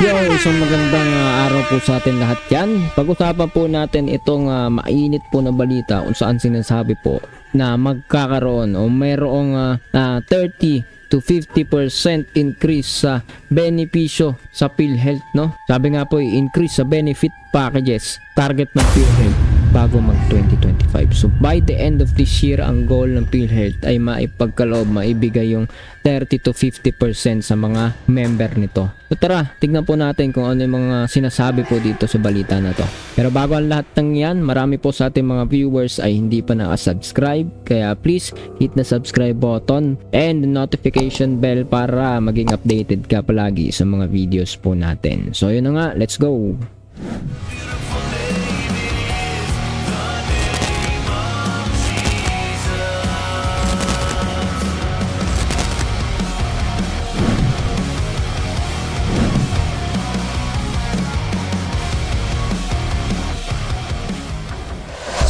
Yo, isang magandang araw po sa atin lahat yan. Pag-usapan po natin itong mainit po na balita kung saan sinasabi po na magkakaroon o mayroong 30 to 50% increase sa benepisyo sa PhilHealth, no? Sabi nga po, increase sa benefit packages, target ng PhilHealth bago mag 2025. So by the end of this year, ang goal ng PhilHealth ay maipagkaloob, maibigay yung 30 to 50% sa mga member nito. So tara, tignan po natin kung ano yung mga sinasabi po dito sa balita na to. Pero bago ang lahat ng yan, marami po sa ating mga viewers ay hindi pa nakasubscribe. Kaya please hit the subscribe button and the notification bell para maging updated ka palagi sa mga videos po natin. So yun na nga, let's go!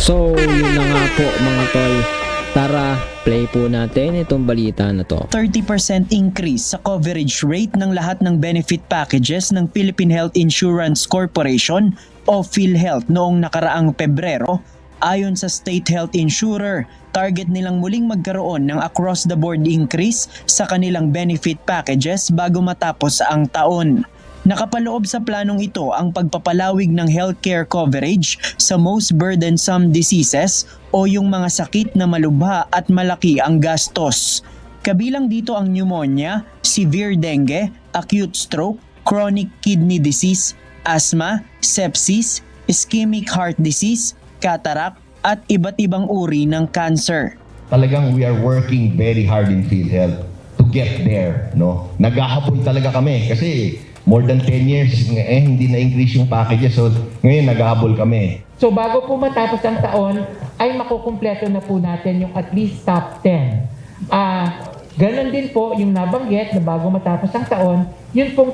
So, yun na nga po mga tol. Tara, play po natin itong balita na to. 30% increase sa coverage rate ng lahat ng benefit packages ng Philippine Health Insurance Corporation o PhilHealth noong nakaraang Pebrero. Ayon sa state health insurer, target nilang muling magkaroon ng across-the-board increase sa kanilang benefit packages bago matapos ang taon. Nakapaloob sa planong ito ang pagpapalawig ng healthcare coverage sa most burdensome diseases o yung mga sakit na malubha at malaki ang gastos. Kabilang dito ang pneumonia, severe dengue, acute stroke, chronic kidney disease, asthma, sepsis, ischemic heart disease, cataract at iba't ibang uri ng cancer. Talagang we are working very hard in PhilHealth to get there, no? Naghahabol talaga kami kasi more than 10 years, hindi na-increase yung packages. So, ngayon, naghahabol kami. So, bago po matapos ang taon, ay makukumpleto na po natin yung at least top 10. Ganon din po yung nabanggit na bago matapos ang taon, yun pong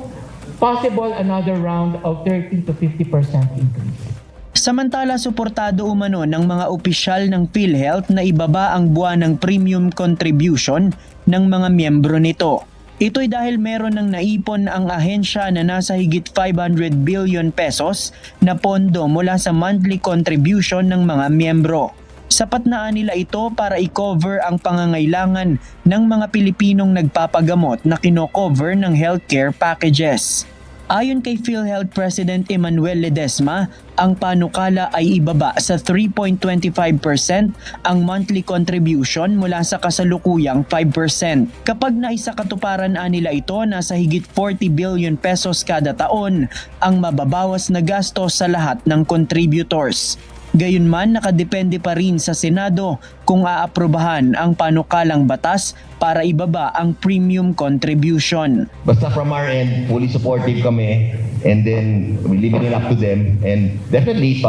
possible another round of 30 to 50% increase. Samantala, suportado umano ng mga opisyal ng PhilHealth na ibaba ang buwan ng premium contribution ng mga miyembro nito. Ito'y dahil meron ng naipon ang ahensya na nasa higit 500 billion pesos na pondo mula sa monthly contribution ng mga miyembro. Sapat na nila ito para i-cover ang pangangailangan ng mga Pilipinong nagpapagamot na kino-cover ng healthcare packages. Ayon kay PhilHealth President Emmanuel Ledesma, ang panukala ay ibaba sa 3.25% ang monthly contribution mula sa kasalukuyang 5%. Kapag naisakatuparan nila ito, nasa higit 40 billion pesos kada taon ang mababawas na gastos sa lahat ng contributors. Gayunman, nakadepende pa rin sa Senado kung aaprubahan ang panukalang batas para ibaba ang premium contribution. Basta from our end, fully supportive kami, and then we leave it up to them. And definitely,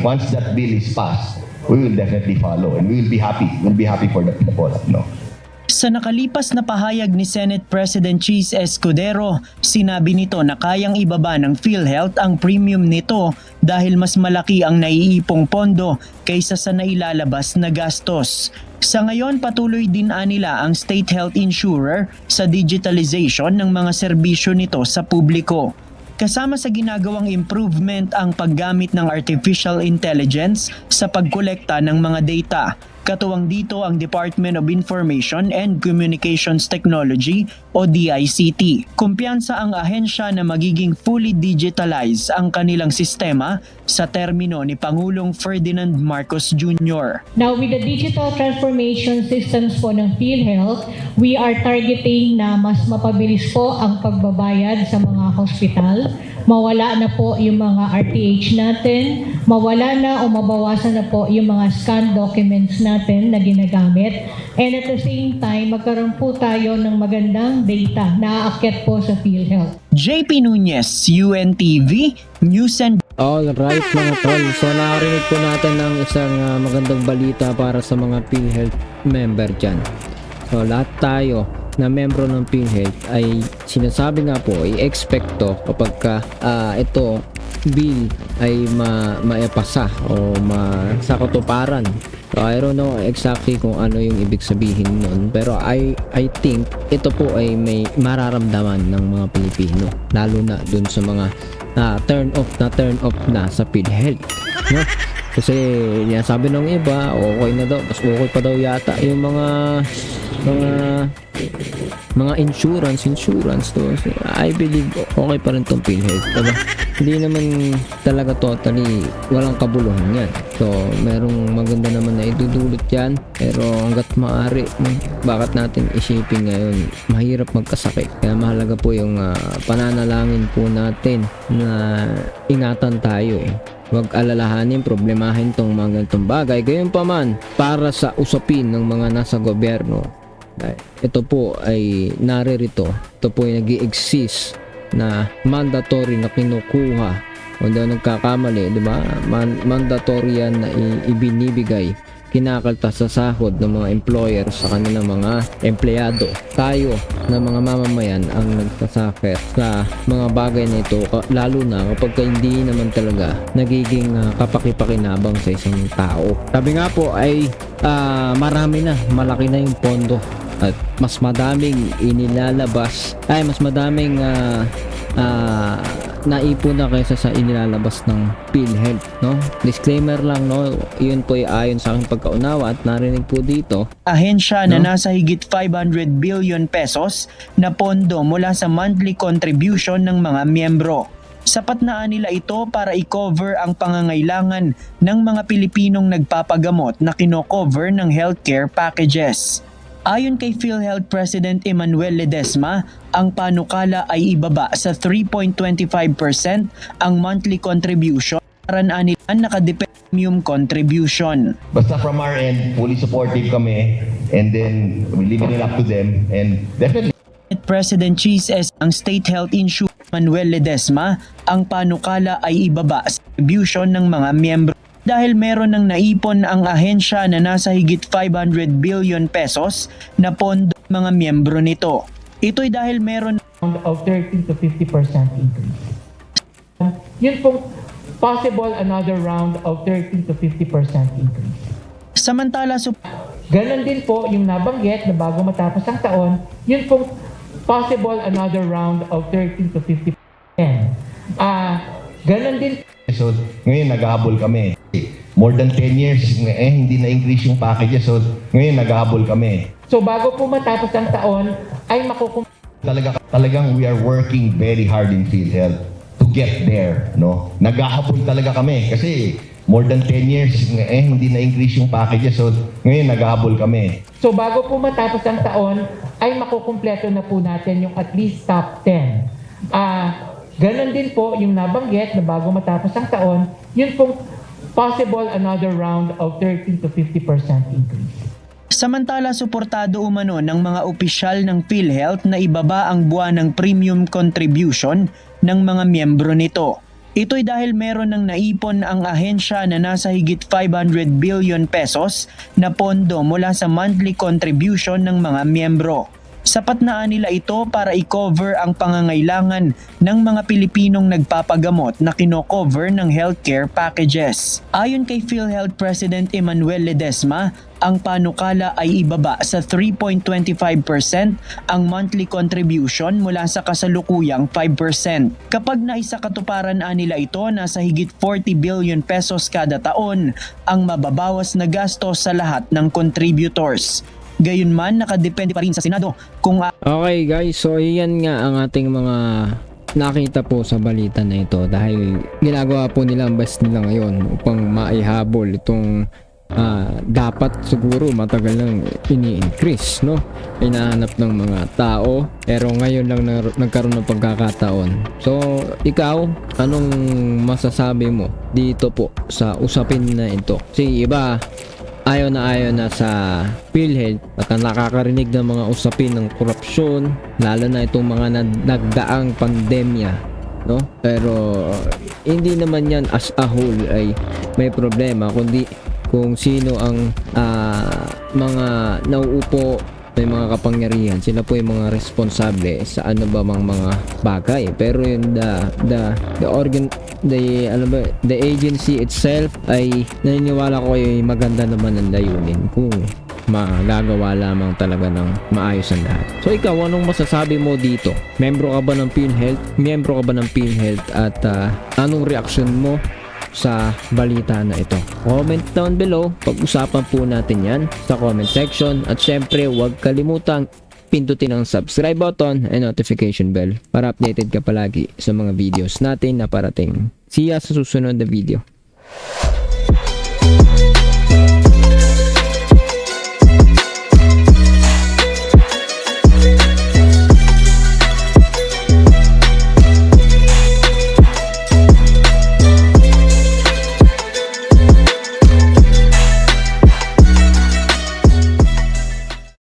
once that bill is passed, we will definitely follow and we will be happy. We'll be happy for the people, no? Sa nakalipas na pahayag ni Senate President Cheese Escudero, sinabi nito na kayang ibaba ng PhilHealth ang premium nito dahil mas malaki ang naiipong pondo kaysa sa nailalabas na gastos. Sa ngayon, patuloy din nila ang state health insurer sa digitalization ng mga serbisyo nito sa publiko. Kasama sa ginagawang improvement ang paggamit ng artificial intelligence sa pagkolekta ng mga data. Katuwang dito ang Department of Information and Communications Technology o DICT. Kumpiyansa ang ahensya na magiging fully digitalized ang kanilang sistema sa termino ni Pangulong Ferdinand Marcos Jr. Now, with the digital transformation systems po ng PhilHealth, we are targeting na mas mapabilis po ang pagbabayad sa mga hospital. Mawala na po yung mga RTH natin, mawala na o mabawasan na po yung mga scanned documents natin na ginagamit. And at the same time, magkaroon po tayo ng magandang data na aakyat po sa PhilHealth. JP Nunez, UNTV, News and Alright mga tol, so nakarinig po natin ng isang magandang balita para sa mga PhilHealth member dyan. So lahat tayo na membro ng PhilHealth ay sinasabi nga po, i-expect to kapag ito bill ay maipasa o sa katuparan So, I don't know exactly kung ano yung ibig sabihin nun, pero I think ito po ay may mararamdaman ng mga Pilipino, lalo na dun sa mga turn off na sa PhilHealth, no? Kasi yan, sabi ng iba, okay na daw, mas okay pa daw yata yung mga insurance to. So, I believe okay pa rin tong PhilHealth, diba? Hindi naman talaga totally walang kabuluhan yan. So merong maganda naman na idudulot yan, pero hanggat maaari, bakit natin isipin ngayon mahirap magkasakit? Kaya mahalaga po yung pananalangin po natin na ingatan tayo, Huwag alalahanin, problemahin tong mga ganitong bagay. Gayunpaman, para sa usapin ng mga nasa gobyerno, ito po ay naririto. Ito po ay nag-i-exist na mandatory na kinukuha. Kung daw nagkakamali, di ba? Mandatory yan na ibinibigay, kinakaltas sa sahod ng mga employer sa kanilang mga empleyado. Tayo na mga mamamayan ang nagsasuffer sa mga bagay na ito, lalo na kapag hindi naman talaga nagiging kapakipakinabang sa isang tao. Sabi nga po ay malaki na yung pondo at mas madaming inilalabas, ay mas madaming naipon na kaysa sa inilalabas ng PhilHealth, no? Disclaimer lang, no? Yun po ay ayon sa aking pagkaunawa at narinig po dito. Ahensya na nasa higit 500 billion pesos na pondo mula sa monthly contribution ng mga miyembro. Sapat na nila ito para i-cover ang pangangailangan ng mga Pilipinong nagpapagamot na kino-cover ng healthcare packages. Ayon kay PhilHealth President Emmanuel Ledesma, ang panukala ay ibaba sa 3.25% ang monthly contribution para nila nakadepende premium contribution. Basta from our end, fully supportive kami, and then we leave it up to them, and definitely President Cheese S. ang State Health Insurance Manuel Ledesma, ang panukala ay ibaba sa contribution ng mga miyembro. Dahil meron ng naipon ang ahensya na nasa higit 500 billion pesos na pondo ng mga miyembro nito. Ito'y dahil meron of 30 to 50% increase. Yun pong possible another round of 30 to 50% increase. samantala Ganon din po yung nabanggit na bago matapos ang taon, yun pong possible another round of 30 to 50%. Ganon din. so ngayon naghahabol kami. More than 10 years, hindi na-increase yung packages, so ngayon naghahabol kami. So bago po matapos ang taon, ay Talagang we are working very hard in PhilHealth to get there, no? Naghahabol talaga kami kasi more than 10 years, hindi na-increase yung packages, so ngayon naghahabol kami. So bago po matapos ang taon, ay makukumpleto na po natin yung at least top 10. Ganon din po yung nabanggit na bago matapos ang taon, yun pong possible another round of 30 to 50% increase. Samantala, suportado umano ng mga opisyal ng PhilHealth na ibaba ang buwan ng premium contribution ng mga miyembro nito. Ito'y dahil meron ng naipon ang ahensya na nasa higit 500 billion pesos na pondo mula sa monthly contribution ng mga miyembro. Sapat na nila ito para i-cover ang pangangailangan ng mga Pilipinong nagpapagamot na kino-cover ng healthcare packages. Ayon kay PhilHealth President Emmanuel Ledesma, ang panukala ay ibaba sa 3.25% ang monthly contribution mula sa kasalukuyang 5%. Kapag naisakatuparan nila ito, nasa higit 40 billion pesos kada taon ang mababawas na gastos sa lahat ng contributors. Gayunman, nakadepende pa rin sa Senado kung Okay guys, so yan nga ang ating mga nakita po sa balita na ito, dahil ginagawa po nila ang best nila ngayon upang maihabol itong dapat siguro matagal nang ini-increase, no? Hinahanap ng mga tao, pero ngayon lang nagkaroon ng pagkakataon. So ikaw, anong masasabi mo dito po sa usapin na ito? Kasi iba ayaw na sa PhilHealth at ang nakakarinig ng mga usapin ng korupsyon, lalo na itong mga nagdaang pandemya, no? Pero hindi naman yan as a whole ay may problema, kundi kung sino ang mga nauupo may mga kapangyarihan, sila po yung mga responsable sa ano ba mga bagay. Pero yung the agency itself ay naniniwala ko ay maganda naman ang layunin kung magagawa lamang talaga ng maayos ang lahat. So ikaw, anong masasabi mo dito? Membro ka ba ng PhilHealth at anong reaksyon mo sa balita na ito? Comment down below, pag-usapan po natin yan sa comment section, at syempre huwag kalimutang pindutin ang subscribe button and notification bell para updated ka palagi sa mga videos natin na parating. See ya sa susunod na video.